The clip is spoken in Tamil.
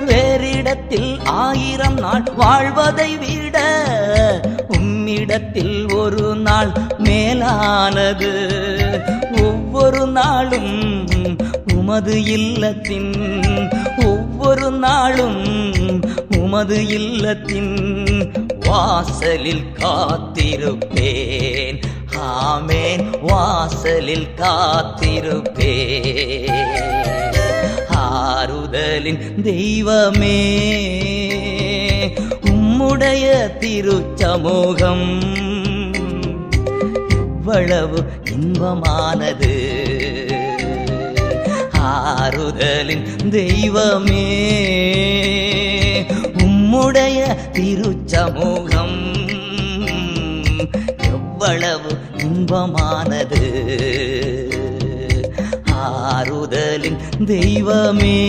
வேறிடத்தில் 1000 நாள் வாழ்வதை விட உம்மிடத்தில் ஒரு நாள் மேலானது. ஒவ்வொரு நாளும் உமது இல்லத்தின், ஒவ்வொரு நாளும் உமது இல்லத்தின் வாசலில் காத்திருப்பேன். ஆமென், வாசலில் காத்திருப்பேன். ஆறுதலின் தெய்வமே, உம்முடைய திருச்சமூகம் எவ்வளவு இன்பமானது. ஆறுதலின் தெய்வமே, உம்முடைய திருச்சமூகம் எவ்வளவு இன்பமானது. ஆறுதலின் தெய்வமே.